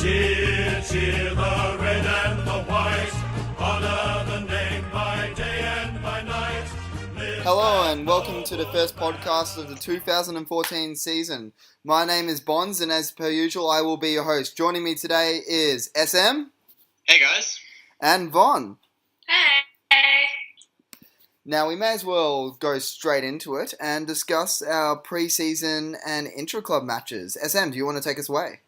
Cheer, cheer the red and the white, honour the name by day and by night. Hello and welcome to the first podcast of the 2014 season. My name is Bonz and as per usual I will be your host. Joining me today is SM. Hey guys. And Vonn. Hey. Now we may as well go straight into it and discuss our pre-season and intra-club matches. SM, do you want to take us away?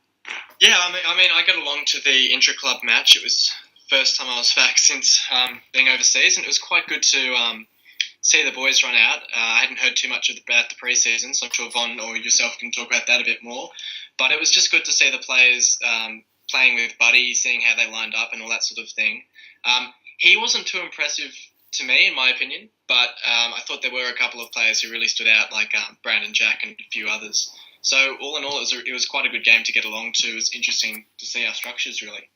Yeah, I got along to the intra-club match. It was the first time I was back since being overseas, and it was quite good to see the boys run out. I hadn't heard too much about the pre-season, so I'm sure Vonn or yourself can talk about that a bit more. But it was just good to see the players playing with Buddy, seeing how they lined up and all that sort of thing. He wasn't too impressive to me, in my opinion, but I thought there were a couple of players who really stood out, like Brandon Jack and a few others. So all in all, it was quite a good game to get along to. It was interesting to see our structures, really.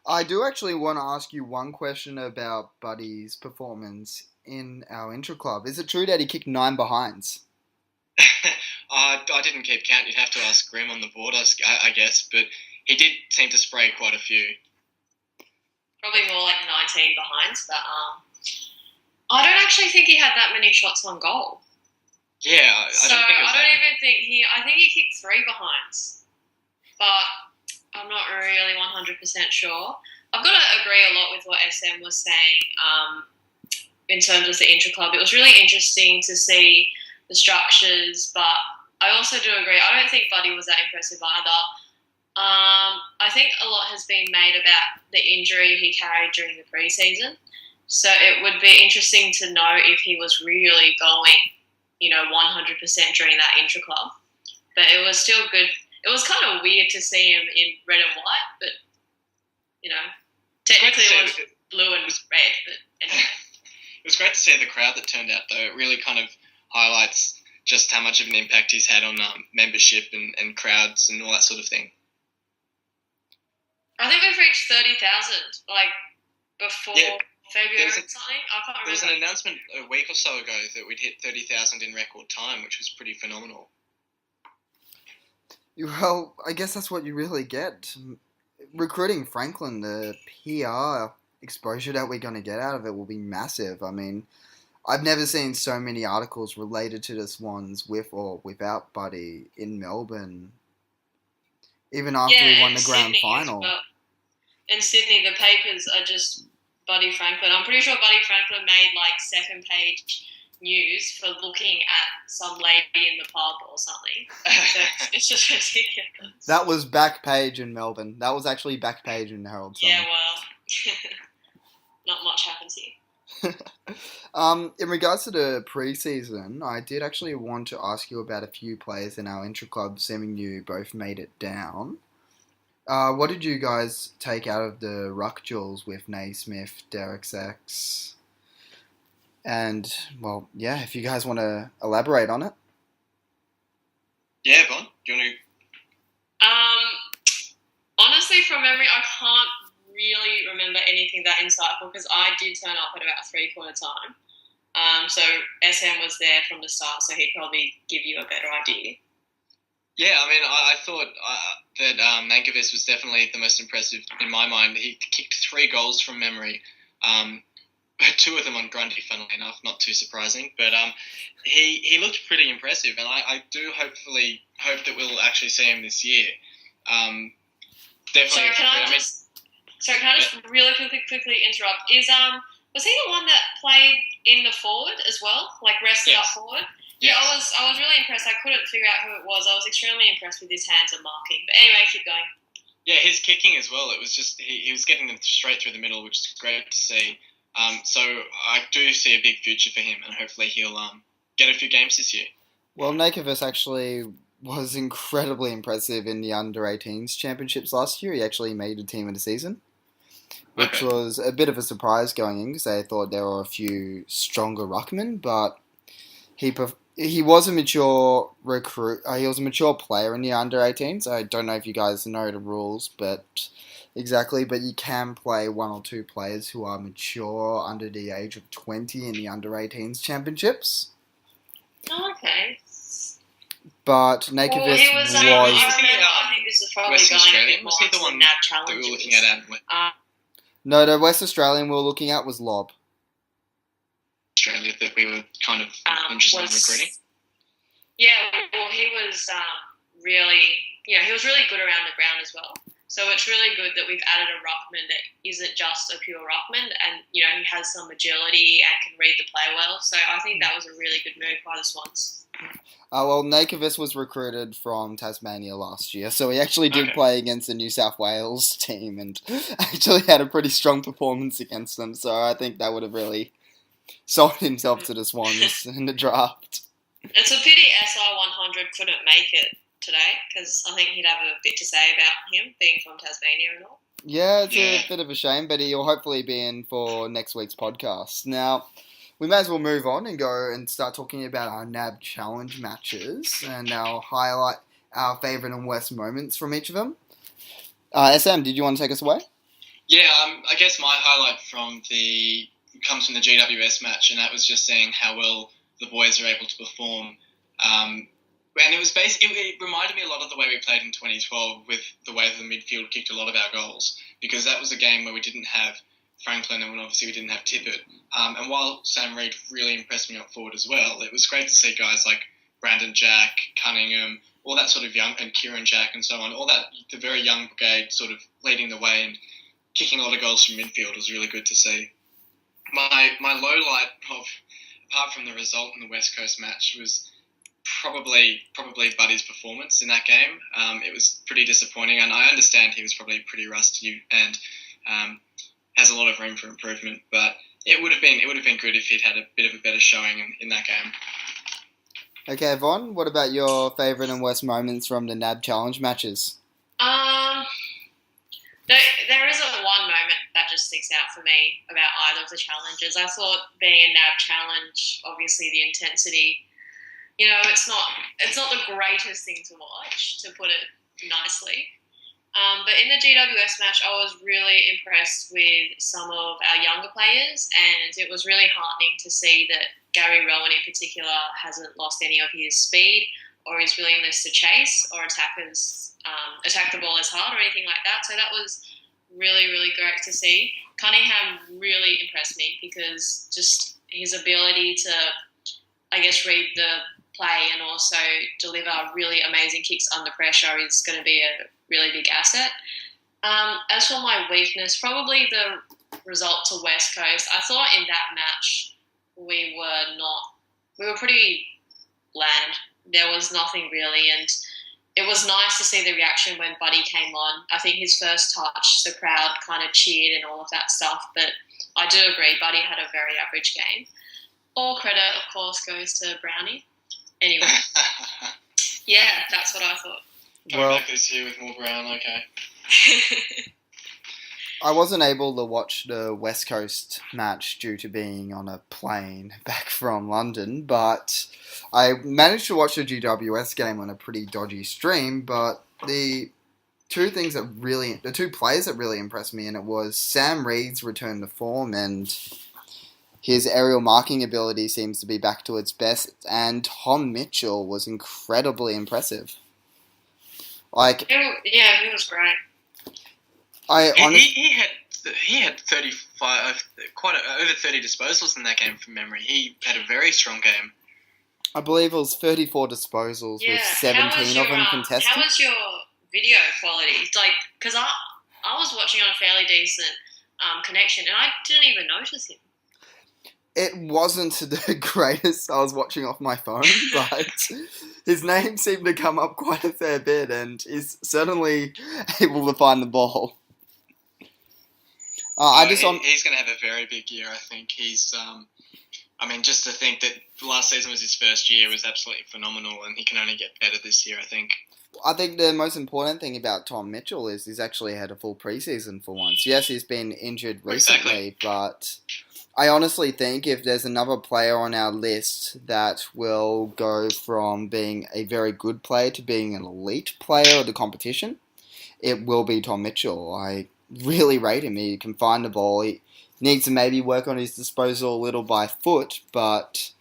I do actually want to ask you one question about Buddy's performance in our intra-club. Is it true that he kicked 9 behinds? I didn't keep count. You'd have to ask Grim on the board, I guess, but he did seem to spray quite a few. Probably more like 19 behinds, but I don't actually think he had that many shots on goal. Yeah, I don't think it was I think he kicked 3 behinds, but I'm not really 100% sure. I've got to agree a lot with what SM was saying in terms of the intra-club. It was really interesting to see the structures, but I also do agree. I don't think Buddy was that impressive either. I think a lot has been made about the injury he carried during the pre-season, so it would be interesting to know if he was really going 100% during that intra-club. But it was still good. It was kind of weird to see him in red and white, but, technically it was blue and red, but anyway. It was great to see the crowd that turned out, though. It really kind of highlights just how much of an impact he's had on membership and crowds and all that sort of thing. I think we've reached 30,000, before... Yeah. February or something? I can't remember. There was an announcement a week or so ago that we'd hit 30,000 in record time, which was pretty phenomenal. Well, I guess that's what you really get. Recruiting Franklin, the PR exposure that we're going to get out of it will be massive. I mean, I've never seen so many articles related to the Swans with or without Buddy in Melbourne, even after we won the grand final. Well. In Sydney, the papers are just... Buddy Franklin. I'm pretty sure Buddy Franklin made second page news for looking at some lady in the pub or something. So it's just ridiculous. That was back page in Melbourne. That was actually back page in the Herald Sun. Yeah, well, not much happens here. In regards to the pre-season, I did actually want to ask you about a few players in our intra-club, assuming you both made it down. What did you guys take out of the ruck duels with Naismith, Derek Sex? And, well, yeah, if you guys want to elaborate on it. Yeah, Vonn, do you want to... Honestly, from memory, I can't really remember anything that insightful because I did turn up at about 3/4 time. So SM was there from the start, so he'd probably give you a better idea. Yeah, I thought that Nankovic was definitely the most impressive in my mind. He kicked 3 goals from memory, 2 of them on Grundy, funnily enough, not too surprising. But he looked pretty impressive, and I do hope that we'll actually see him this year. Definitely. Can I just really quickly interrupt? Was he the one that played in the forward as well, rested up forward? Yeah, I was really impressed. I couldn't figure out who it was. I was extremely impressed with his hands and marking. But anyway, keep going. Yeah, his kicking as well. It was just he was getting them straight through the middle, which is great to see. So I do see a big future for him, and hopefully he'll get a few games this year. Well, Nankovic actually was incredibly impressive in the under-18s championships last year. He actually made a team of the season, which was a bit of a surprise going in because they thought there were a few stronger ruckmen, but he was a mature recruit. He was a mature player in the under-18s. I don't know if you guys know the rules, but you can play 1 or 2 players who are mature under the age of 20 in the under-18s championships. Oh, okay. But Nankovic I think this is probably Western going a Australian? bit more Was he the into one NAB that we challenges. were looking at out in No, the West Australian we were looking at was Lob. Australia that we were kind of interested in recruiting? Yeah, well, he was really, he was really good around the ground as well. So it's really good that we've added a ruckman that isn't just a pure ruckman, and he has some agility and can read the play well. So I think that was a really good move by the Swans. Well, Nakovic was recruited from Tasmania last year, so he actually did play against the New South Wales team and actually had a pretty strong performance against them. So I think that would have really sold himself to the Swans in the draft. It's a pity SI 100 couldn't make it today, because I think he'd have a bit to say about him being from Tasmania and all. Yeah, it's a bit of a shame, but he'll hopefully be in for next week's podcast. Now, we may as well move on and go and start talking about our NAB challenge matches, and I'll highlight our favourite and worst moments from each of them. SM, did you want to take us away? Yeah, I guess my highlight comes from the GWS match, and that was just seeing how well the boys are able to perform. And it reminded me a lot of the way we played in 2012 with the way the midfield kicked a lot of our goals, because that was a game where we didn't have Franklin and obviously we didn't have Tippett. And while Sam Reid really impressed me up forward as well, it was great to see guys like Brandon Jack, Cunningham, all that sort of young, and Kieran Jack and so on, all that, the very young brigade sort of leading the way and kicking a lot of goals from midfield was really good to see. My low light apart from the result in the West Coast match was probably Buddy's performance in that game. It was pretty disappointing, and I understand he was probably pretty rusty and has a lot of room for improvement. But it would have been good if he'd had a bit of a better showing in that game. Okay, Vonn, what about your favourite and worst moments from the NAB challenge matches? There isn't one moment that just sticks out for me about either of the challenges. I thought being a NAB challenge, obviously the intensity, it's not the greatest thing to watch, to put it nicely. But in the GWS match, I was really impressed with some of our younger players, and it was really heartening to see that Gary Rowan in particular hasn't lost any of his speed or his willingness to chase or attack the ball as hard or anything like that. So that was really, really great to see. Cunningham really impressed me because just his ability to, read the play and also deliver really amazing kicks under pressure is going to be a really big asset. As for my weakness, probably the result to West Coast. I thought in that match we were pretty bland. There was nothing really, and it was nice to see the reaction when Buddy came on. I think his first touch, the crowd kind of cheered and all of that stuff, but I do agree, Buddy had a very average game. All credit, of course, goes to Brownie. Anyway, yeah, that's what I thought. Coming back this year with more Brown, okay. I wasn't able to watch the West Coast match due to being on a plane back from London, but I managed to watch the GWS game on a pretty dodgy stream. But the two players that really impressed me, and it was Sam Reid's return to form, and his aerial marking ability seems to be back to its best, and Tom Mitchell was incredibly impressive. He was great. He had 35, over 30 disposals in that game from memory. He had a very strong game. I believe it was 34 disposals with 17 of them contested. How was your video quality? Because I was watching on a fairly decent connection, and I didn't even notice him. It wasn't the greatest. I was watching off my phone, but his name seemed to come up quite a fair bit, and he's certainly able to find the ball. He's going to have a very big year, I think. He's, just to think that last season was his first year was absolutely phenomenal, and he can only get better this year, I think. I think the most important thing about Tom Mitchell is he's actually had a full pre-season for once. Yes, he's been injured recently, but I honestly think if there's another player on our list that will go from being a very good player to being an elite player of the competition, it will be Tom Mitchell. I really rate him. He can find the ball. He needs to maybe work on his disposal a little by foot, but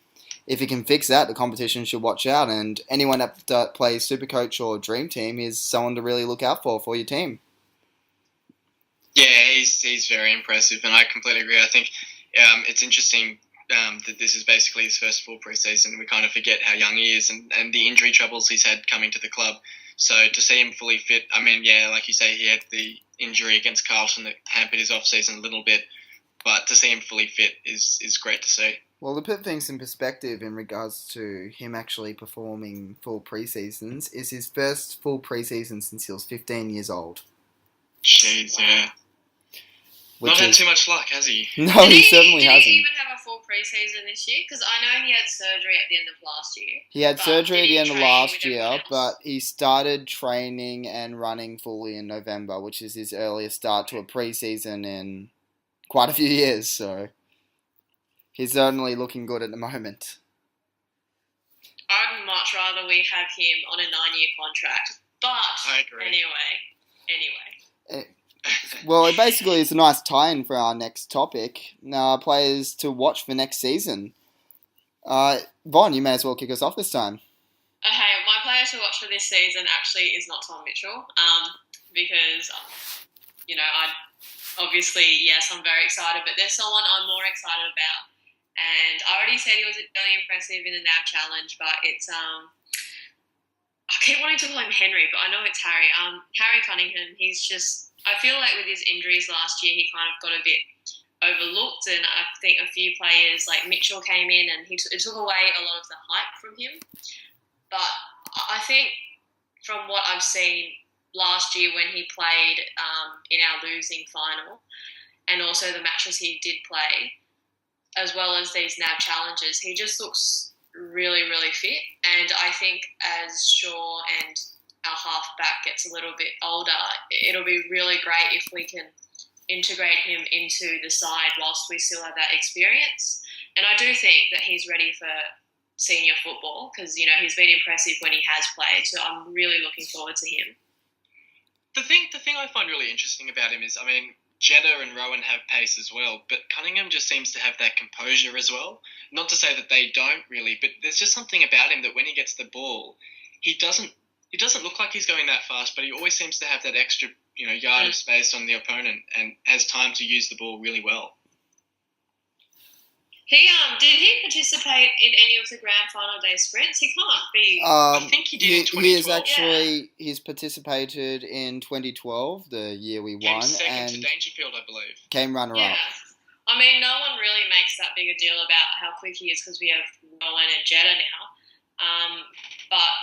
if he can fix that, the competition should watch out. And anyone that plays Supercoach or Dream Team is someone to really look out for your team. Yeah, he's very impressive, and I completely agree. I think it's interesting that this is basically his first full pre-season. We kind of forget how young he is and the injury troubles he's had coming to the club. So to see him fully fit, I mean, yeah, like you say, he had the injury against Carlton that hampered his off-season a little bit, but to see him fully fit is great to see. Well, to put things in perspective in regards to him actually performing full pre-seasons, is his first full pre-season since he was 15 years old. Jeez, yeah. Not had too much luck, has he? No, he certainly hasn't. Did he even have a full pre-season this year? Because I know he had surgery at the end of last year. He had surgery at the end of last year, else? but he started training and running fully in November, which is his earliest start to a pre-season in quite a few years, so he's certainly looking good at the moment. I'd much rather we have him on a 9-year contract. But I agree. Anyway. Well, it basically is a nice tie-in for our next topic. Players to watch for next season. Vonn, you may as well kick us off this time. Okay, my player to watch for this season actually is not Tom Mitchell, because, yes, I'm very excited, but there's someone I'm more excited about. And I already said he was really impressive in the NAB challenge, but it's, I keep wanting to call him Henry, but I know it's Harry. Harry Cunningham, he's just, I feel like with his injuries last year, he kind of got a bit overlooked, and I think a few players like Mitchell came in and it took away a lot of the hype from him. But I think from what I've seen last year when he played in our losing final, and also the matches he did play, as well as these NAB challenges, he just looks really, really fit. And I think as Shaw and our halfback gets a little bit older, it'll be really great if we can integrate him into the side whilst we still have that experience. And I do think that he's ready for senior football because, he's been impressive when he has played. So I'm really looking forward to him. The thing I find really interesting about him is, I mean, Jeddah and Rowan have pace as well, but Cunningham just seems to have that composure as well. Not to say that they don't really, but there's just something about him that when he gets the ball, he doesn't look like he's going that fast, but he always seems to have that extra, yard of space on the opponent and has time to use the ball really well. Did he participate in any of the grand final day sprints? He can't be. I think he did in 2012. He's participated in 2012, the year we Came won, second and to Dangerfield, I believe. came runner-up. Yeah. I mean, no one really makes that big a deal about how quick he is because we have Rowan and Jeddah now. But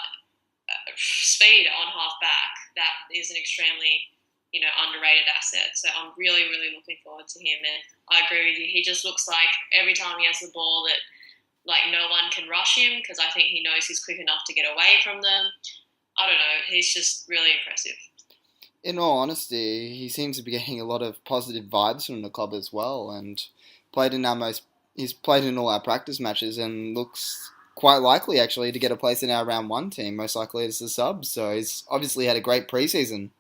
speed on half-back, that is an extremely, underrated asset. So I'm really, really looking forward to him. And I agree with you. He just looks like every time he has the ball that, no one can rush him because I think he knows he's quick enough to get away from them. I don't know. He's just really impressive. In all honesty, he seems to be getting a lot of positive vibes from the club as well, and he's played in all our practice matches and looks quite likely actually to get a place in our round 1 team, most likely as a sub. So he's obviously had a great pre-season.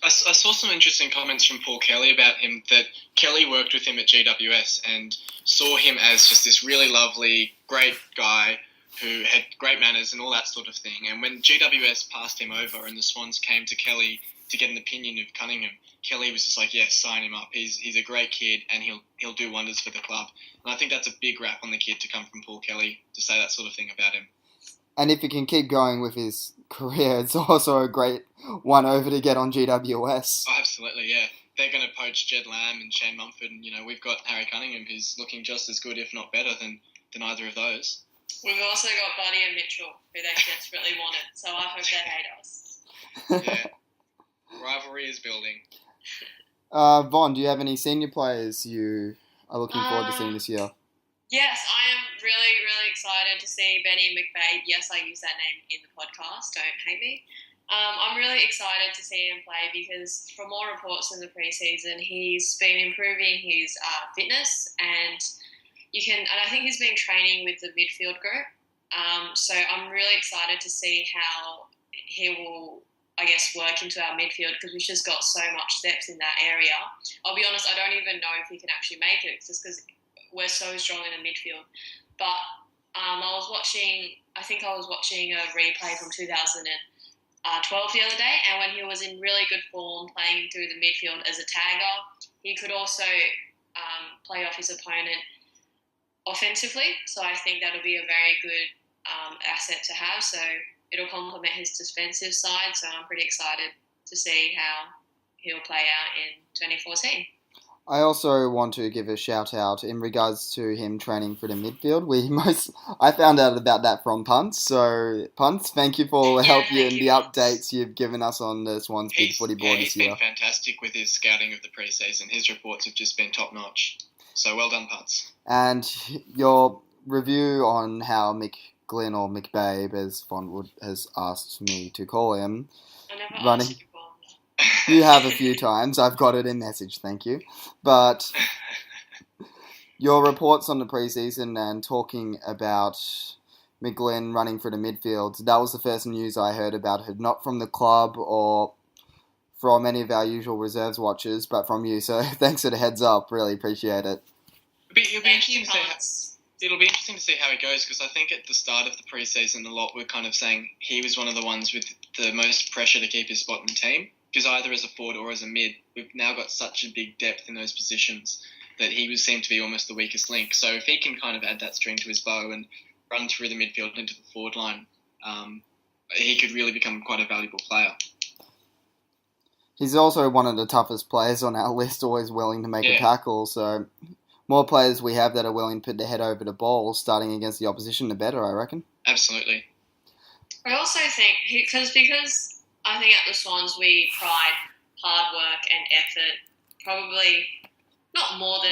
I saw some interesting comments from Paul Kelly about him, that Kelly worked with him at GWS and saw him as just this really lovely, great guy who had great manners and all that sort of thing. And when GWS passed him over and the Swans came to Kelly to get an opinion of Cunningham, Kelly was just like, yes, sign him up. He's a great kid and he'll do wonders for the club. And I think that's a big rap on the kid to come from Paul Kelly to say that sort of thing about him. And if he can keep going with his career, it's also a great one over to get on GWS. Oh, absolutely, yeah. They're going to poach Jed Lamb and Shane Mumford, and we've got Harry Cunningham, who's looking just as good, if not better, than either of those. We've also got Buddy and Mitchell, who they desperately wanted. So I hope they hate us. Yeah, rivalry is building. Vonn, do you have any senior players you are looking forward to seeing this year? Yes, I am really, really excited to see Benny McVeigh. Yes, I use that name in the podcast. Don't hate me. I'm really excited to see him play because from all reports in the pre-season, he's been improving his fitness and I think he's been training with the midfield group. So I'm really excited to see how he will, work into our midfield because we've just got so much depth in that area. I'll be honest, I don't even know if he can actually make it just because we're so strong in the midfield. But I think I was watching a replay from 2012 the other day, and when he was in really good form playing through the midfield as a tagger, he could also play off his opponent offensively. So I think that'll be a very good asset to have. So it'll complement his defensive side. So I'm pretty excited to see how he'll play out in 2014. I also want to give a shout out in regards to him training for the midfield. I found out about that from Punts. So Punts, thank you for helping and the updates you've given us on the Swans Bigfooty board this year. He's been fantastic with his scouting of the pre-season. His reports have just been top notch. So well done, Punts. And your review on how McGlynn or McBabe, as Vonn has asked me to call him, I never running. asked you for that. You have a few times. I've got it in message, thank you. But your reports on the preseason and talking about McGlynn running for the midfield, that was the first news I heard about it, not from the club or from any of our usual reserves watchers, but from you. So thanks for the heads up. Really appreciate it. It'll be interesting to see how he goes, because I think at the start of the preseason, a lot were kind of saying he was one of the ones with the most pressure to keep his spot in the team. Because either as a forward or as a mid, we've now got such a big depth in those positions that he would seem to be almost the weakest link. So if he can kind of add that string to his bow and run through the midfield into the forward line, he could really become quite a valuable player. He's also one of the toughest players on our list, always willing to make a tackle. So more players we have that are willing to put their head over the ball, starting against the opposition, the better, I reckon. Absolutely. I also think, because I think at the Swans we pride hard work and effort, probably not more than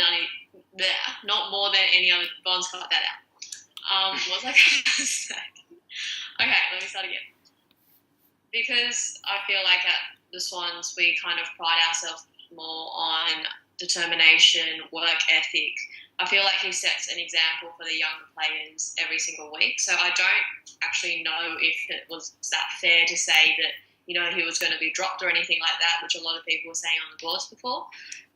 any other. Bonz cut that out. What was I going to say? Okay, let me start again. Because I feel like at the Swans we kind of pride ourselves more on determination, work ethic. I feel like he sets an example for the younger players every single week. So I don't actually know if it was that fair to say that, he was going to be dropped or anything like that, which a lot of people were saying on the boards before.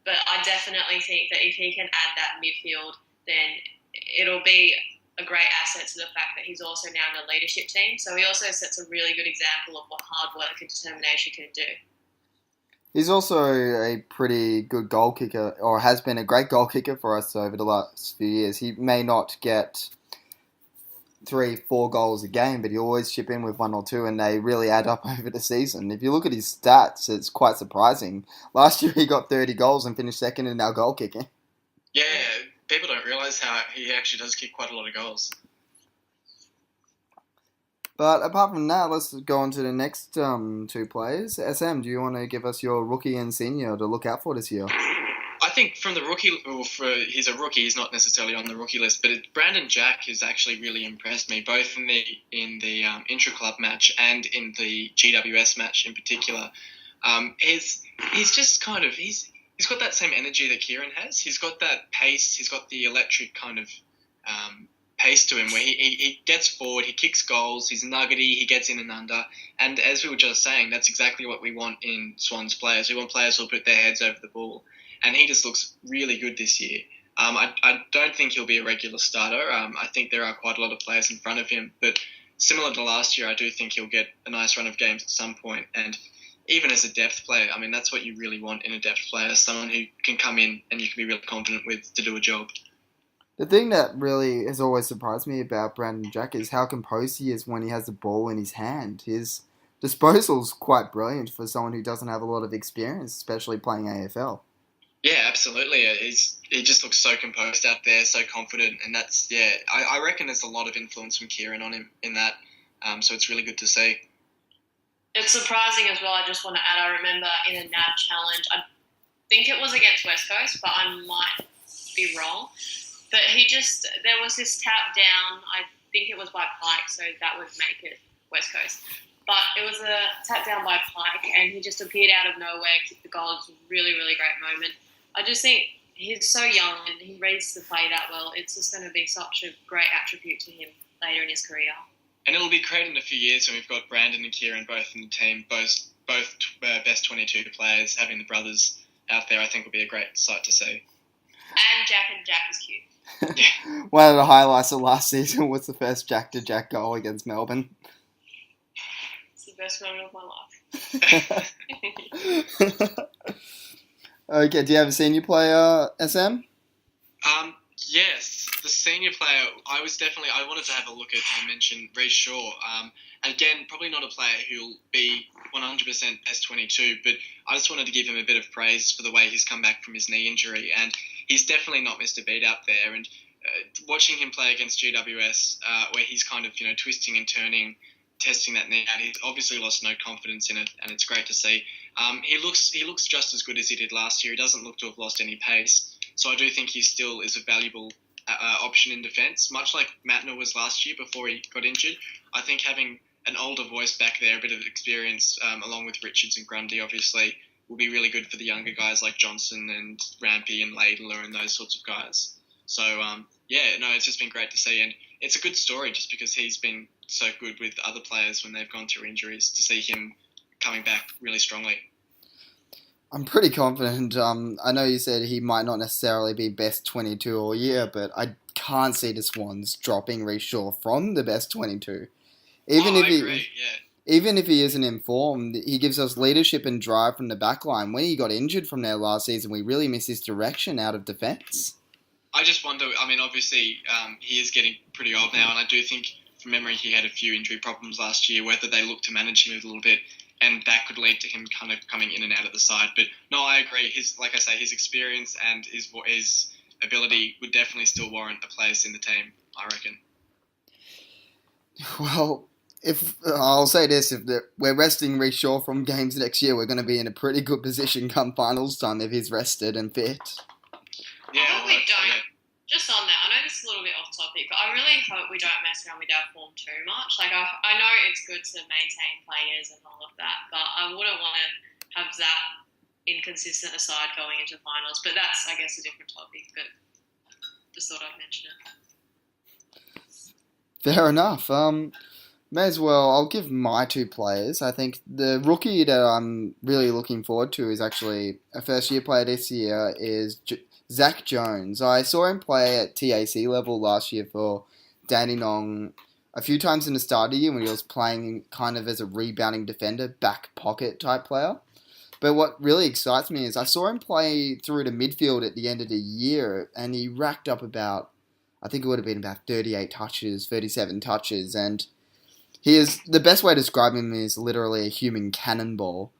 But I definitely think that if he can add that midfield, then it'll be a great asset to the fact that he's also now in the leadership team. So he also sets a really good example of what hard work and determination can do. He's also a pretty good goal kicker, or has been a great goal kicker for us over the last few years. He may not get 3-4 goals a game, but he always chip in with 1 or 2, and they really add up over the season. If you look at his stats, it's quite surprising. Last year he got 30 goals and finished second in our goal kicking. Yeah, people don't realise how he actually does kick quite a lot of goals. But apart from that, let's go on to the next 2 players. SM, do you want to give us your rookie and senior to look out for this year? I think from the rookie, he's a rookie. He's not necessarily on the rookie list, but Brandon Jack has actually really impressed me, both in the intra-club match and in the GWS match in particular. He's just kind of he's got that same energy that Kieran has. He's got that pace. He's got the electric kind of pace to him, where he gets forward, he kicks goals, he's nuggety, he gets in and under. And as we were just saying, that's exactly what we want in Swans players. We want players who'll put their heads over the ball. And he just looks really good this year. I don't think he'll be a regular starter. I think there are quite a lot of players in front of him. But similar to last year, I do think he'll get a nice run of games at some point. And even as a depth player, I mean, that's what you really want in a depth player, someone who can come in and you can be really confident with to do a job. The thing that really has always surprised me about Brandon Jack is how composed he is when he has the ball in his hand. His disposal's quite brilliant for someone who doesn't have a lot of experience, especially playing AFL. Yeah, absolutely. He just looks so composed out there, so confident, and that's, I reckon there's a lot of influence from Kieran on him in that, so it's really good to see. It's surprising as well. I just want to add, I remember in a NAB challenge, I think it was against West Coast, but I might be wrong, but there was this tap down, I think it was by Pike, so that would make it West Coast. But it was a tap down by Pike, and he just appeared out of nowhere, kicked the goal. It was a really, really great moment. I just think he's so young and he reads the play that well. It's just going to be such a great attribute to him later in his career. And it'll be great in a few years when we've got Brandon and Kieran both in the team, both best 22 players, having the brothers out there. I think will be a great sight to see. And Jack is cute. One of the highlights of last season was the first Jack-to-Jack goal against Melbourne. It's the best moment of my life. Okay, do you have a senior player, SM? Yes, the senior player. I wanted to have a look at. I mentioned Reece Shaw. Again, probably not a player who'll be 100% S22, but I just wanted to give him a bit of praise for the way he's come back from his knee injury, and he's definitely not missed a beat out there. And watching him play against GWS, where he's kind of twisting and turning, testing that knee out, he's obviously lost no confidence in it, and it's great to see. He looks just as good as he did last year. He doesn't look to have lost any pace, so I do think he still is a valuable option in defence, much like Matner was last year before he got injured. I think having an older voice back there, a bit of experience, along with Richards and Grundy, obviously, will be really good for the younger guys like Johnson and Rampy and Laidler and those sorts of guys. So, it's just been great to see. And it's a good story just because he's been so good with other players when they've gone through injuries, to see him coming back really strongly. I'm pretty confident. I know you said he might not necessarily be best 22 all year, but I can't see the Swans dropping Reece Shaw from the best 22. Even if he isn't informed, he gives us leadership and drive from the back line. When he got injured from there last season, we really missed his direction out of defence. I just wonder, obviously he is getting pretty old now, and I do think from memory he had a few injury problems last year, whether they look to manage him a little bit, and that could lead to him kind of coming in and out of the side. But no, I agree. His experience and his ability would definitely still warrant a place in the team, I reckon. Well, if I'll say this, if we're resting Reece Shaw from games next year, we're going to be in a pretty good position come finals time if he's rested and fit. Yeah, I hope we don't. Just on that, I know this is a little bit off topic, but I really hope we don't mess around with our form too much. Like, I know it's good to maintain players and all of that, but I wouldn't want to have that inconsistent aside going into finals. But that's, I guess, a different topic, but just thought I'd mention it. Fair enough. May as well, I'll give my two players. I think the rookie that I'm really looking forward to is actually a first-year player this year is Zach Jones. I saw him play at TAC level last year for Dandenong a few times in the start of the year when he was playing kind of as a rebounding defender, back pocket type player. But what really excites me is I saw him play through the midfield at the end of the year, and he racked up about, I think it would have been about 38 touches, 37 touches, and he is, the best way to describe him is literally a human cannonball.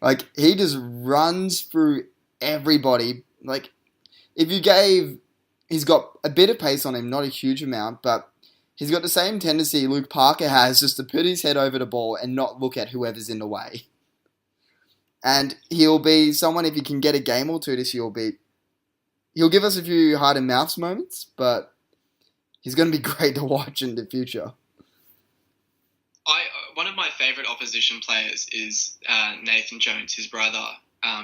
Like, he just runs through everybody. Like, he's got a bit of pace on him, not a huge amount, but he's got the same tendency Luke Parker has, just to put his head over the ball and not look at whoever's in the way. And he'll be someone, if he can get a game or two this year, he'll give us a few heart and mouths moments, but he's going to be great to watch in the future. One of my favourite opposition players is Nathan Jones, his brother,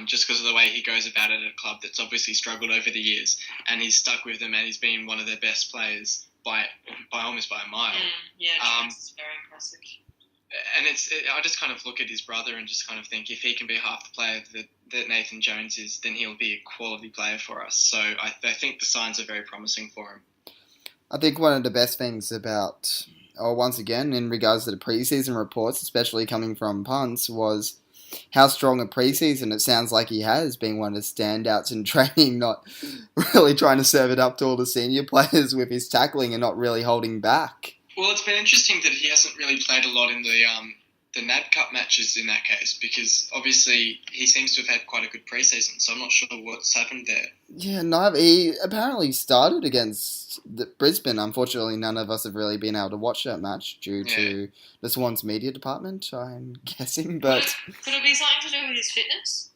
just because of the way he goes about it at a club that's obviously struggled over the years, and he's stuck with them, and he's been one of their best players by almost by a mile. It's very impressive. And I just kind of look at his brother and just kind of think if he can be half the player that Nathan Jones is, then he'll be a quality player for us. So I think the signs are very promising for him. I think one of the best things about, once again, in regards to the preseason reports, especially coming from Bonz, was how strong a preseason it sounds like he has, being one of the standouts in training, not really trying to serve it up to all the senior players with his tackling and not really holding back. Well, it's been interesting that he hasn't really played a lot in the NAB Cup matches in that case, because obviously he seems to have had quite a good preseason, so I'm not sure what's happened there. Yeah, no, he apparently started against Brisbane. Unfortunately, none of us have really been able to watch that match due to the Swans media department, I'm guessing. But could it be something to do with his fitness?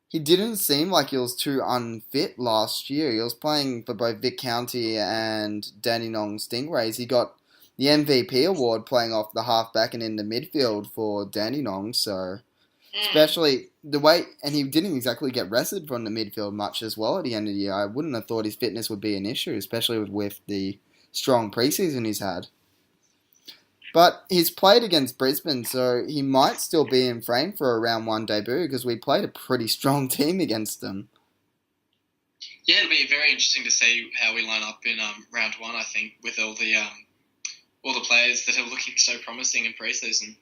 He didn't seem like he was too unfit last year. He was playing for both Vic County and Dandenong Stingrays. He got the MVP award playing off the halfback and in the midfield for Dandenong, so especially the way, and he didn't exactly get rested from the midfield much as well at the end of the year. I wouldn't have thought his fitness would be an issue, especially with the strong preseason he's had. But he's played against Brisbane, so he might still be in frame for a round one debut because we played a pretty strong team against them. Yeah, it'll be very interesting to see how we line up in round one, I think, with all the players that are looking so promising in pre-season.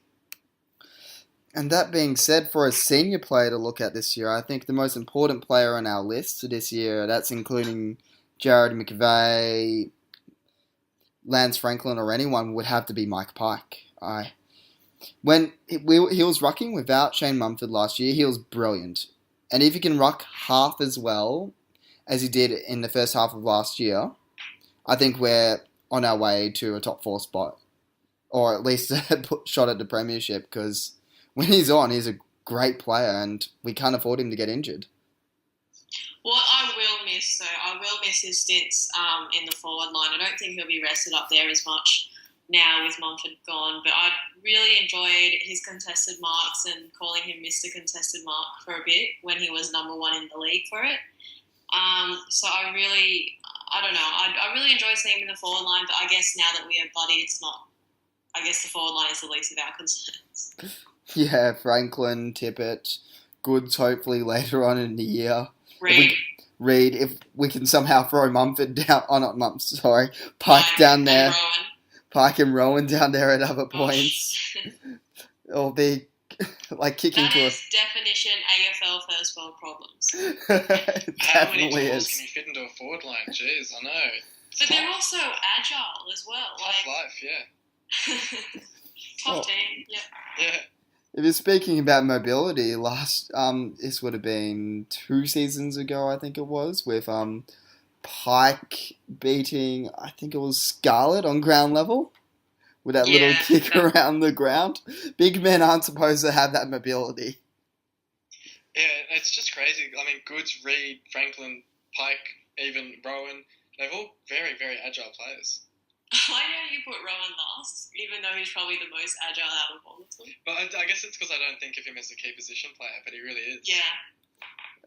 And that being said, for a senior player to look at this year, I think the most important player on our list this year, that's including Jared McVeigh, Lance Franklin, or anyone, would have to be Mike Pike. When he was rucking without Shane Mumford last year, he was brilliant. And if he can ruck half as well as he did in the first half of last year, I think we're on our way to a top 4 spot. Or at least a shot at the premiership, because when he's on, he's a great player and we can't afford him to get injured. What I will miss, though, I will miss his stints in the forward line. I don't think he'll be rested up there as much now with Mumford gone, but I really enjoyed his contested marks and calling him Mr. Contested Mark for a bit when he was number 1 in the league for it. So I don't know, I really enjoy seeing him in the forward line, but I guess now that we have Buddy, it's not, I guess the forward line is the least of our concerns. Yeah, Franklin, Tippett, Goods hopefully later on in the year. Reed, if we can somehow throw Mumford down, Pike down there. Pike and Rowan down there at other points. It'll be like kicking that to is definition AFL first world problems. It How many definitely tools is. can you fit into a forward line? Jeez, I know. But they're also agile as well. Tough life, yeah. Tough team, yeah. Yeah. If you're speaking about mobility, this would have been 2 seasons ago, I think it was, with Pike beating, I think it was Scarlett on ground level, with that little kick around the ground. Big men aren't supposed to have that mobility. Yeah, it's just crazy. I mean, Goods, Reed, Franklin, Pike, even Rowan, they're all very, very agile players. I know you put Rowan last, even though he's probably the most agile out of all of them. But I guess it's because I don't think of him as a key position player, but he really is. Yeah.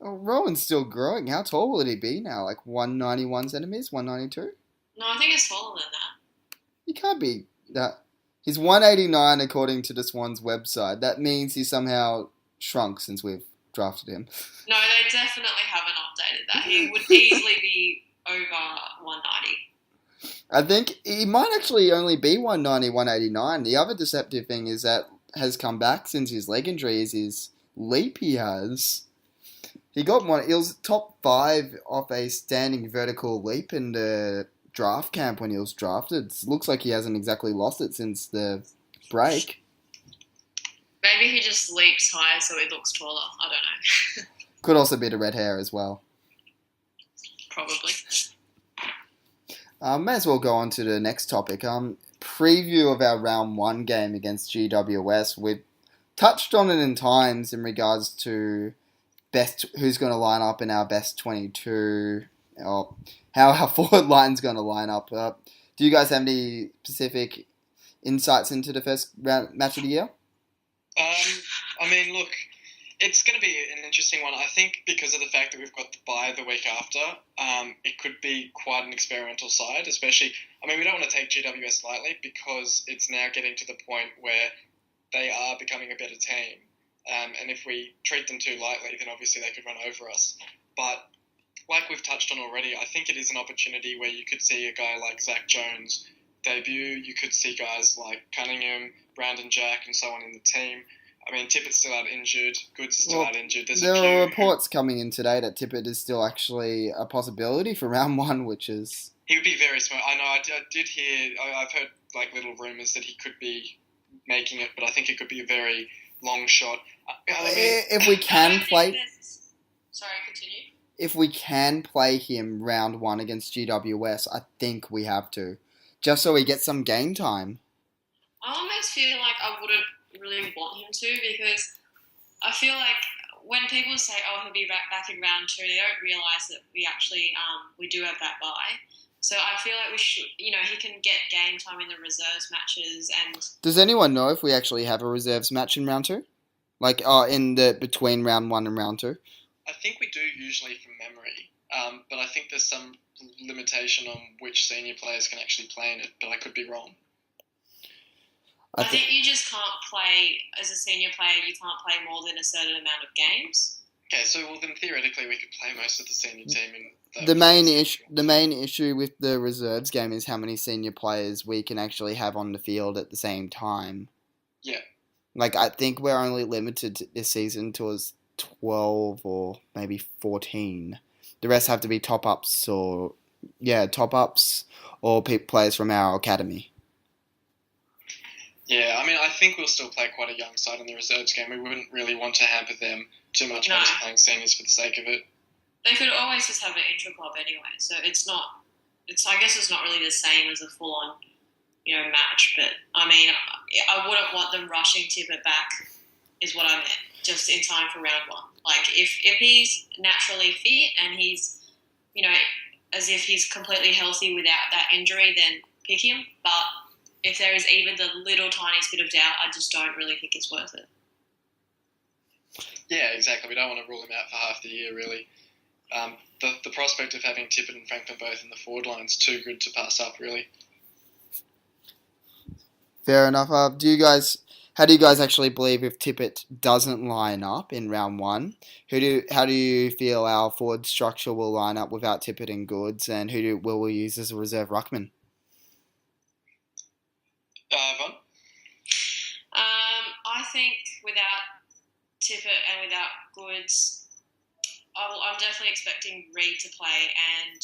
Oh, Rowan's still growing. How tall would he be now? Like 191 centimetres? 192? No, I think it's taller than that. He can't be that. He's 189 according to the Swans website. That means he's somehow shrunk since we've drafted him. No, they definitely haven't updated that. He would easily be over 190. I think he might actually only be 190, 189. The other deceptive thing is that has come back since his leg injury is his leap he has. He was top 5 off a standing vertical leap in the draft camp when he was drafted. It looks like he hasn't exactly lost it since the break. Maybe he just leaps higher so he looks taller. I don't know. Could also be the red hair as well. Probably. May as well go on to the next topic. Preview of our round 1 game against GWS. We've touched on it in times in regards to who's going to line up in our best 22, or how our forward line's going to line up. Do you guys have any specific insights into the first round match of the year? I mean, look, it's going to be an interesting one. I think because of the fact that we've got the bye the week after, it could be quite an experimental side, especially, I mean, we don't want to take GWS lightly because it's now getting to the point where they are becoming a better team. And if we treat them too lightly, then obviously they could run over us. But like we've touched on already, I think it is an opportunity where you could see a guy like Zach Jones debut. You could see guys like Cunningham, Brandon Jack, and so on in the team. I mean, Tippett's still out injured. Goods is still out injured. There are reports coming in today that Tippett is still actually a possibility for round 1, which is... He would be very smart. I know, I did hear... I've heard like little rumours that he could be making it, but I think it could be a very long shot. If we can play... Sorry, continue. If we can play him round 1 against GWS, I think we have to. Just so he gets some game time. I almost feel like I wouldn't really want him to, because I feel like when people say, oh, he'll be back in round 2, they don't realise that we actually we do have that bye. So I feel like we should, he can get game time in the reserves matches. And does anyone know if we actually have a reserves match in round 2? Like, in the between round 1 and round 2? I think we do usually from memory, but I think there's some limitation on which senior players can actually play in it, but I could be wrong. I think you just can't play, as a senior player, you can't play more than a certain amount of games. Okay, so well then theoretically we could play most of the senior team in The main issue with the reserves game is how many senior players we can actually have on the field at the same time. Yeah. Like, I think we're only limited this season to 12 or maybe 14. The rest have to be top-ups or players from our academy. Yeah, I mean, I think we'll still play quite a young side in the reserves game. We wouldn't really want to hamper them too much by just playing seniors for the sake of it. They could always just have an intra-club anyway, so I guess it's not really the same as a full-on, match, but, I mean, I wouldn't want them rushing Tippett back, is what I meant, just in time for round one. Like, if he's naturally fit and he's, as if he's completely healthy without that injury, then pick him, but if there is even the little tiniest bit of doubt, I just don't really think it's worth it. Yeah, exactly. We don't want to rule him out for half the year, really. The prospect of having Tippett and Franklin both in the forward line is too good to pass up, really. Fair enough. How do you guys actually believe if Tippett doesn't line up in round one? How do you feel our forward structure will line up without Tippett and Goods, and will we use as a reserve ruckman? Vonn? I think without Tippett and without Goods, I'm definitely expecting Reid to play, and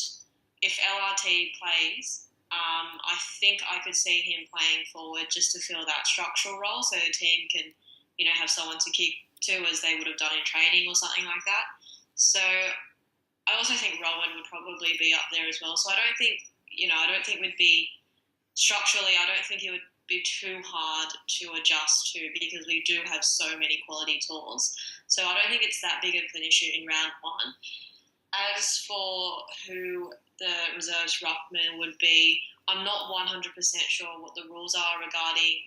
if LRT plays, I think I could see him playing forward just to fill that structural role so the team can, have someone to kick to as they would have done in training or something like that. So I also think Rowan would probably be up there as well. So I don't think we'd be, structurally, I don't think it would be too hard to adjust to because we do have so many quality tours. So I don't think it's that big of an issue in round one. As for who the reserves ruckman would be, I'm not 100% sure what the rules are regarding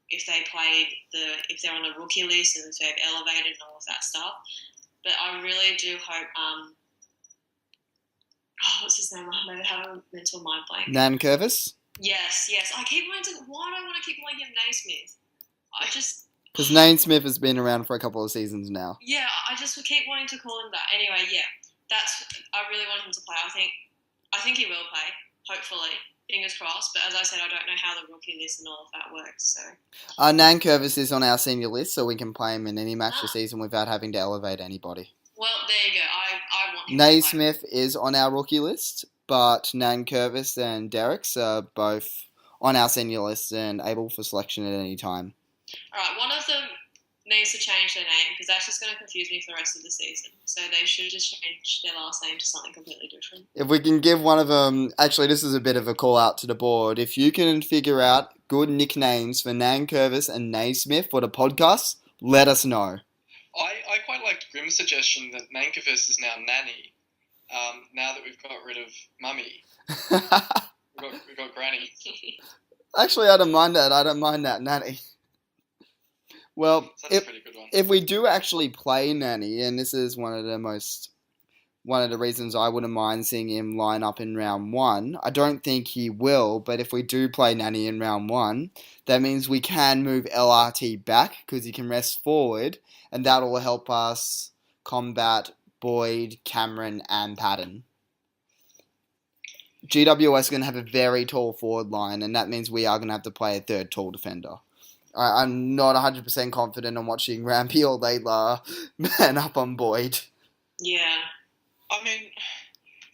if they're on a rookie list and if they've elevated and all of that stuff. But I really do hope. What's his name? I have a mental mind blank. Nan Curvis? Yes. Why do I want to keep calling him Naismith? Because Naismith has been around for a couple of seasons now. Yeah, I just would keep wanting to call him that. Anyway, yeah, I really want him to play. I think he will play, hopefully. Fingers crossed. But as I said, I don't know how the rookie list and all of that works. So Nan Curvis is on our senior list, so we can play him in any match this season without having to elevate anybody. Well, there you go. I want him Naismith is on our rookie list, but Nan Curvis and Derek's are both on our senior list and able for selection at any time. Alright, one of them needs to change their name because that's just going to confuse me for the rest of the season. So they should just change their last name to something completely different. If we can give one of them... Actually, this is a bit of a call out to the board. If you can figure out good nicknames for Nan Curvis and Naismith for the podcast, let us know. I quite liked Grim's suggestion that Nankervis is now Nanny. Now that we've got rid of Mummy, we've got Granny. Actually, I don't mind that, Nanny. Well, That's a pretty good one. If we do actually play Nanny, and this is one of the reasons I wouldn't mind seeing him line up in round one. I don't think he will, but if we do play Nanny in round one, that means we can move LRT back because he can rest forward, and that will help us combat Boyd, Cameron, and Patton. GWS is going to have a very tall forward line, and that means we are going to have to play a third tall defender. I'm not 100% confident on watching Rampy or Layla man up on Boyd. Yeah. I mean,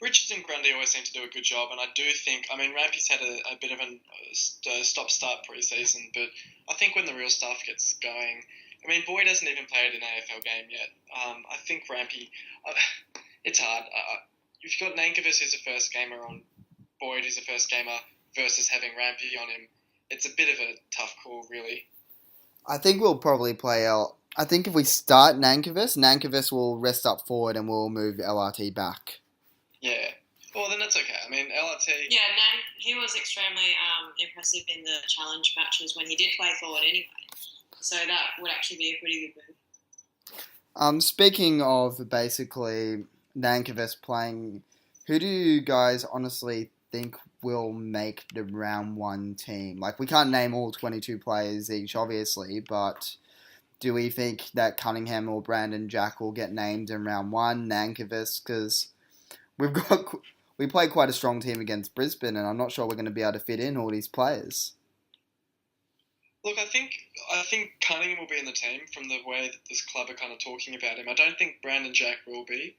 Richards and Grundy always seem to do a good job, and I do think, Rampy's had a bit of a stop-start pre-season, but I think when the real stuff gets going, Boyd hasn't even played an AFL game yet. I think Rampy, it's hard. You've got Nankervis who's a first gamer on Boyd who's a first gamer versus having Rampy on him. It's a bit of a tough call, really. I think we'll probably play I think if we start Nankervis will rest up forward and we'll move LRT back. Yeah. Well, then that's okay. LRT... Yeah, he was extremely impressive in the challenge matches when he did play forward anyway. So that would actually be a pretty good move. Speaking of basically Nankervis playing, who do you guys honestly think will make the round 1 team? Like, we can't name all 22 players each, obviously, but do we think that Cunningham or Brandon Jack will get named in round 1? Nankervis, because we played quite a strong team against Brisbane, and I'm not sure we're going to be able to fit in all these players. Look, I think Cunningham will be in the team from the way that this club are kind of talking about him. I don't think Brandon Jack will be.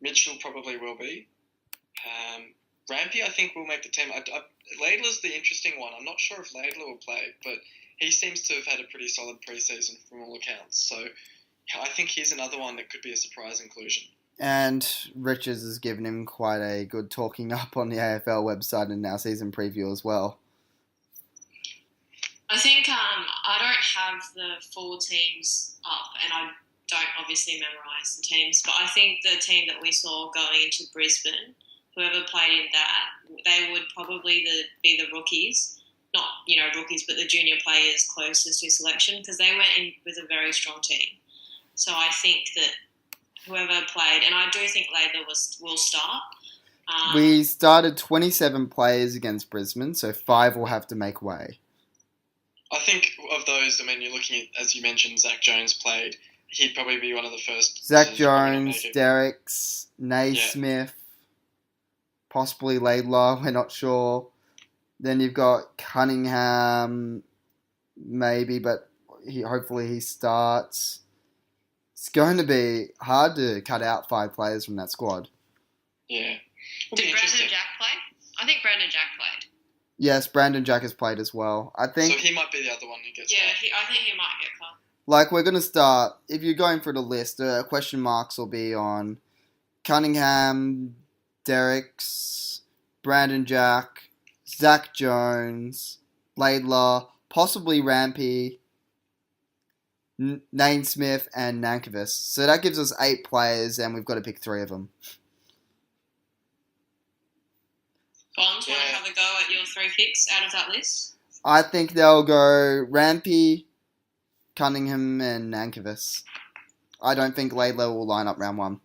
Mitchell probably will be. Rampy, I think, will make the team. Laidler's the interesting one. I'm not sure if Laidler will play, but he seems to have had a pretty solid pre-season from all accounts. So I think he's another one that could be a surprise inclusion. And Richards has given him quite a good talking up on the AFL website in our season preview as well. I think I don't have the full teams up, and I don't obviously memorise the teams, but I think the team that we saw going into Brisbane, whoever played in that, they would probably be the rookies. Not, rookies, but the junior players closest to selection, because they went in with a very strong team. So I think that whoever played, and I do think Laidler will start. We started 27 players against Brisbane, so 5 will have to make way. I think of those, you're looking at, as you mentioned, Zach Jones played. He'd probably be one of the first. Zach Jones, Derricks, Naismith, possibly Laidlaw, we're not sure. Then you've got Cunningham, maybe, but hopefully he starts. It's going to be hard to cut out 5 players from that squad. Yeah. Did Brandon Jack play? I think Brandon Jack played. Yes, Brandon Jack has played as well. I think. So he might be the other one who gets cut. I think he might get cut. Like, we're going to start, if you're going through the list, question marks will be on Cunningham, Derricks, Brandon Jack, Zach Jones, Laidlaw, possibly Rampy, Naismith, and Nankervis. So that gives us 8 players, and we've got to pick 3 of them. Bonz, want to have a go at your 3 picks out of that list? I think they'll go Rampy, Cunningham, and Nankervis. I don't think Laidlaw will line up round 1.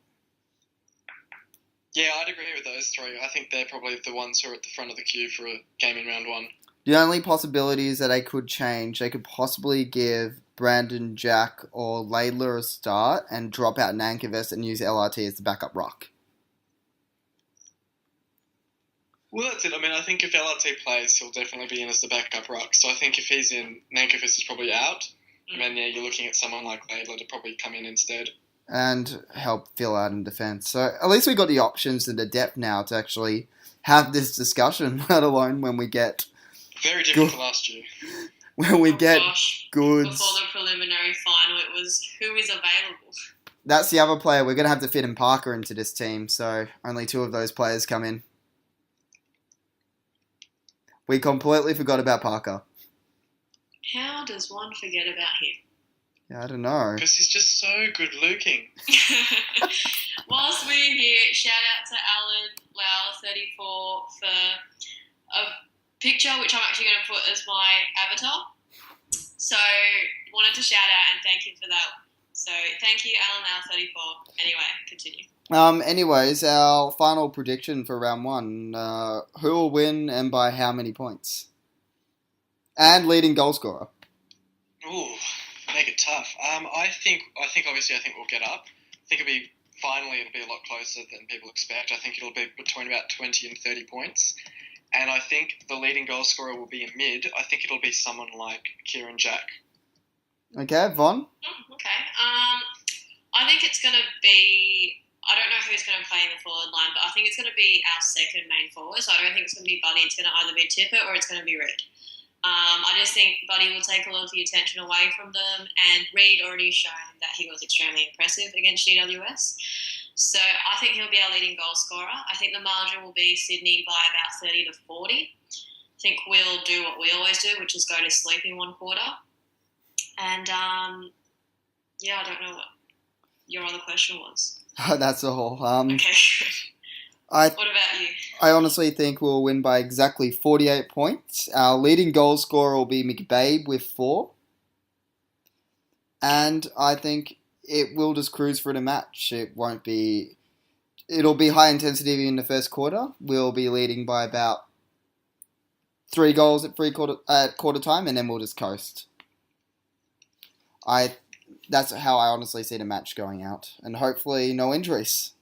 Yeah, I'd agree with those 3. I think they're probably the ones who are at the front of the queue for a game in round 1. The only possibilities that they could change, they could possibly give Brandon Jack or Laidlaw a start and drop out Nankervis and use LRT as the backup ruck. Well, that's it. I think if LRT plays, he'll definitely be in as the backup ruck. So I think if he's in, Nankervis is probably out. You're looking at someone like Laidlaw to probably come in instead. And help fill out in defence. So at least we got the options and the depth now to actually have this discussion, let alone when we get... Very different to last year. When we get goods... Before the preliminary final, it was who is available. That's the other player. We're going to have to fit in Parker into this team, so only 2 of those players come in. We completely forgot about Parker. How does one forget about him? Yeah, I don't know. Because he's just so good looking. Whilst we're here, shout out to Alan Lau34 for a picture which I'm actually going to put as my avatar. So, wanted to shout out and thank him for that. So, thank you, Alan Lau34. Anyway, continue. Anyways, our final prediction for round 1. Who will win and by how many points? And leading goal scorer. Ooh, make it tough. I think we'll get up. I think it'll be a lot closer than people expect. I think it'll be between about 20 and 30 points. And I think the leading goal scorer will be in mid. I think it'll be someone like Kieran Jack. Okay, Vonn? Okay. I think it's going to be... I don't know who's going to play in the forward line, but I think it's going to be our second main forward. So I don't think it's going to be Buddy. It's going to either be Tippett or it's going to be Reid. I just think Buddy will take a lot of the attention away from them, and Reid already shown that he was extremely impressive against GWS. So I think he'll be our leading goal scorer. I think the margin will be Sydney by about 30 to 40. I think we'll do what we always do, which is go to sleep in one quarter. And, I don't know what your other question was. That's all. Okay. What about you? I honestly think we'll win by exactly 48 points. Our leading goal scorer will be McBabe with 4. And I think it will just cruise through the match. It won't be it'll be high intensity in the first quarter. We'll be leading by about 3 goals at quarter time, and then we'll just coast. That's how I honestly see the match going out, and hopefully no injuries.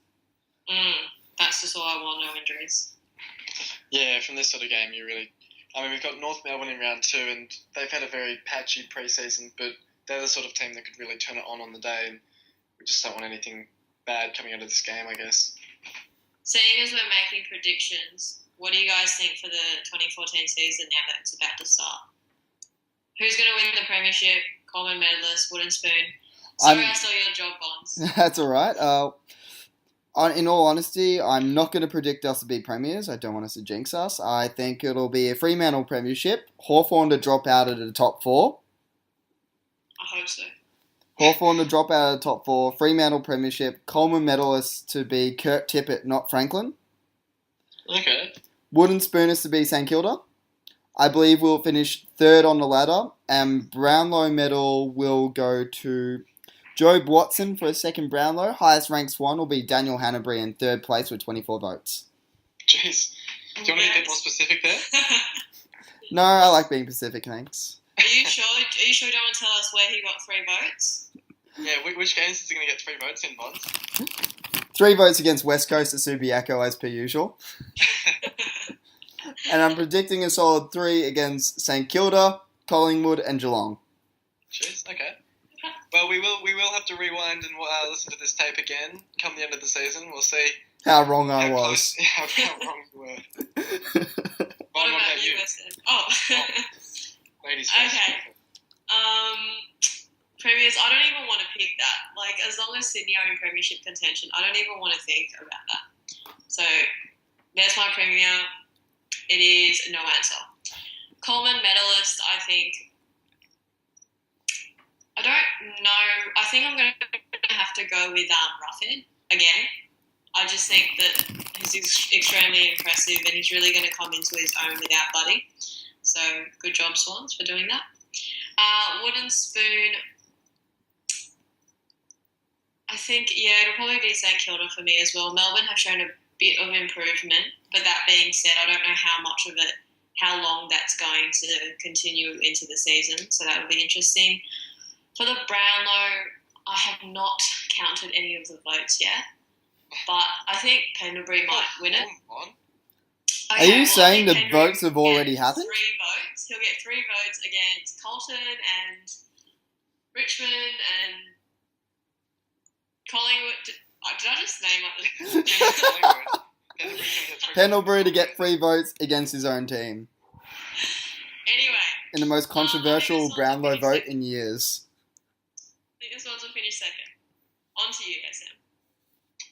That's just all I want, no injuries. Yeah, from this sort of game, we've got North Melbourne in round 2, and they've had a very patchy pre-season, but they're the sort of team that could really turn it on the day, and we just don't want anything bad coming out of this game, I guess. Seeing as we're making predictions, what do you guys think for the 2014 season now that it's about to start? Who's going to win the premiership? Coleman medalist, wooden spoon. Sorry, I stole your job, Bonz. That's all right. In all honesty, I'm not going to predict us to be premiers. I don't want us to jinx us. I think it'll be a Fremantle premiership. Hawthorn to drop out of the top 4. I hope so. Hawthorn to drop out of the top 4. Fremantle premiership. Coleman medalist to be Kurt Tippett, not Franklin. Okay. Wooden spooners to be St Kilda. I believe we'll finish 3rd on the ladder, and Brownlow medal will go to Jobe Watson for a 2nd Brownlow. Highest ranked Swan will be Daniel Hanbury in 3rd place with 24 votes. Jeez. Do you want to be a bit more specific there? No, I like being Pacific, thanks. Are you sure you don't want to tell us where he got 3 votes? Yeah, which games is he going to get 3 votes in, Bonz? 3 votes against West Coast at Subiaco as per usual. And I'm predicting a solid 3 against St Kilda, Collingwood and Geelong. Jeez, okay. Well, we will have to rewind and listen to this tape again come the end of the season. We'll see how wrong I was. How wrong you were. What about you, SM? Oh. Ladies first. Okay. Premiers, I don't even want to pick that. Like, as long as Sydney are in premiership contention, I don't even want to think about that. So, there's my premier. It is no answer. Coleman medalist, I think. I don't know. I think I'm going to have to go with Ruffin again. I just think that he's extremely impressive and he's really going to come into his own without Buddy. So, good job, Swans, for doing that. Wooden spoon. I think, it'll probably be St Kilda for me as well. Melbourne have shown a bit of improvement, but that being said, I don't know how long that's going to continue into the season, so that will be interesting. For the Brownlow, I have not counted any of the votes yet, but I think Pendlebury might win it. Okay, are you saying the votes have already happened? 3 votes. He'll get 3 votes against Colton and Richmond and Collingwood. Did I just name it? Pendlebury to get 3 votes against his own team. Anyway. In the most controversial Brownlow vote in years. I think the Swans will finish 2nd. On to you, SM.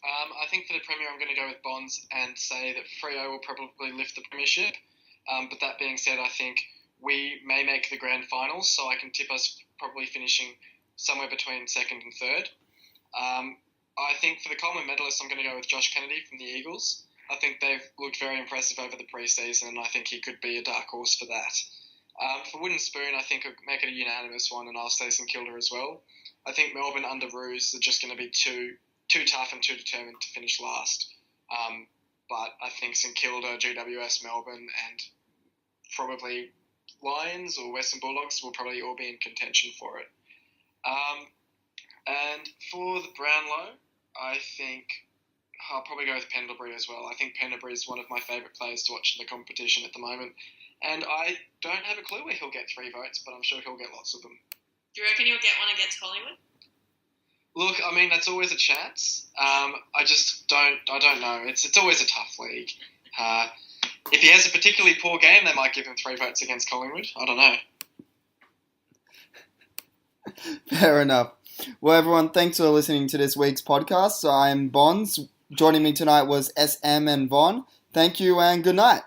I think for the Premier, I'm going to go with Bonz and say that Freo will probably lift the premiership. But that being said, I think we may make the grand finals, so I can tip us probably finishing somewhere between 2nd and 3rd. I think for the Coleman medalist, I'm going to go with Josh Kennedy from the Eagles. I think they've looked very impressive over the pre-season, and I think he could be a dark horse for that. For Wooden Spoon, I think I'll make it a unanimous one, and I'll say St Kilda as well. I think Melbourne under Roos are just going to be too tough and too determined to finish last. But I think St Kilda, GWS, Melbourne, and probably Lions or Western Bulldogs will probably all be in contention for it. And for the Brownlow, I think I'll probably go with Pendlebury as well. I think Pendlebury is one of my favourite players to watch in the competition at the moment. And I don't have a clue where he'll get 3 votes, but I'm sure he'll get lots of them. Do you reckon he'll get one against Collingwood? Look, I mean, that's always a chance. I don't know. It's always a tough league. If he has a particularly poor game, they might give him 3 votes against Collingwood. I don't know. Fair enough. Well, everyone, thanks for listening to this week's podcast. I'm Bonz. Joining me tonight was SM and Vonn. Thank you and good night.